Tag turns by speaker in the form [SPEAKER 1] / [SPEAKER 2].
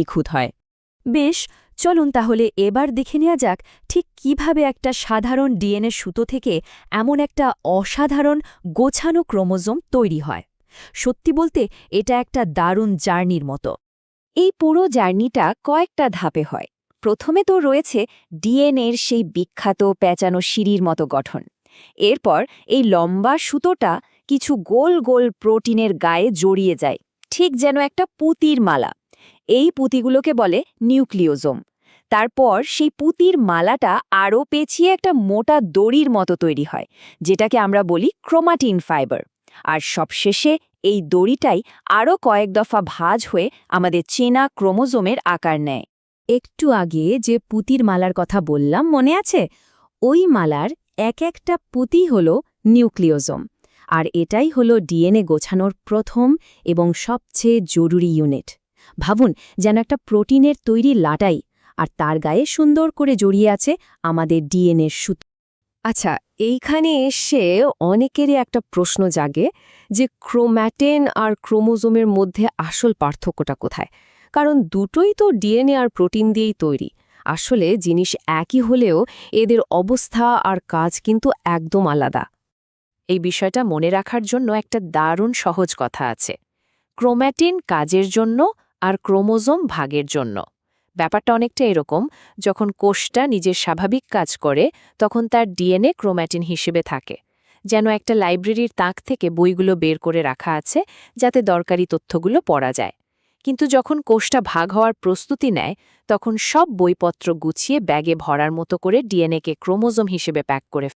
[SPEAKER 1] নিখুঁত হয়। বেশ, চলুন তাহলে এবার দেখে নেওয়া যাক ঠিক কিভাবে একটা সাধারণ ডিএনএ সুতো থেকে এমন একটা অসাধারণ গোছানো ক্রোমোজোম তৈরি হয়। সত্যি বলতে এটা একটা দারুণ জার্নির মতো।
[SPEAKER 2] এই পুরো জার্নিটা কয়েকটা ধাপে হয়। প্রথমে তো রয়েছে ডিএনএর সেই বিখ্যাত পেঁচানো সিঁড়ির মতো গঠন। এরপর এই লম্বা সুতোটা কিছু গোল গোল প্রোটিনের গায়ে জড়িয়ে যায়, ঠিক যেন একটা পুঁতির মালা। এই পুঁতিগুলোকে বলে নিউক্লিওজোম। তারপর সেই পুঁতির মালাটা আরও পেঁচিয়ে একটা মোটা দড়ির মতো তৈরি হয়, যেটাকে আমরা বলি ক্রোমাটিন ফাইবার। আর সবশেষে এই দড়িটাই আরও কয়েক দফা ভাঁজ হয়ে আমাদের চেনা ক্রোমোজোমের আকার নেয়।
[SPEAKER 1] একটু আগে যে পুঁতির মালার কথা বললাম মনে আছে? ওই মালার এক একটা পুঁতি হল নিউক্লিওজোম। আর এটাই হলো ডিএনএ গোছানোর প্রথম এবং সবচেয়ে জরুরি ইউনিট। ভাবুন, যেন একটা প্রোটিনের তৈরি লাটাই, আর তার গায়ে সুন্দর করে জড়িয়ে আছে আমাদের ডিএনএর সুতো।
[SPEAKER 2] আচ্ছা, এইখানে এসে অনেকেরই একটা প্রশ্ন জাগে যে ক্রোম্যাটিন আর ক্রোমোজোমের মধ্যে আসল পার্থক্যটা কোথায়? কারণ দুটোই তো ডিএনএ আর প্রোটিন দিয়েই তৈরি। আসলে জিনিস একই হলেও এদের অবস্থা আর কাজ কিন্তু একদম আলাদা।
[SPEAKER 3] এই বিষয়টা মনে রাখার জন্য একটা দারুণ সহজ কথা আছে। ক্রোম্যাটিন কাজের জন্য আর ক্রোমোজোম ভাগের জন্য। ব্যাপারটা অনেকটা এরকম, যখন কোষটা নিজের স্বাভাবিক কাজ করে তখন তার ডিএনএ ক্রোম্যাটিন হিসেবে থাকে, যেন একটা লাইব্রেরির তাক থেকে বইগুলো বের করে রাখা আছে যাতে দরকারি তথ্যগুলো পড়া যায়। কিন্তু যখন কোষটা ভাগ হওয়ার প্রস্তুতি নেয় তখন সব বইপত্র গুছিয়ে ব্যাগে ভরার মতো করে ডিএনএকে ক্রোমোজোম হিসেবে প্যাক করে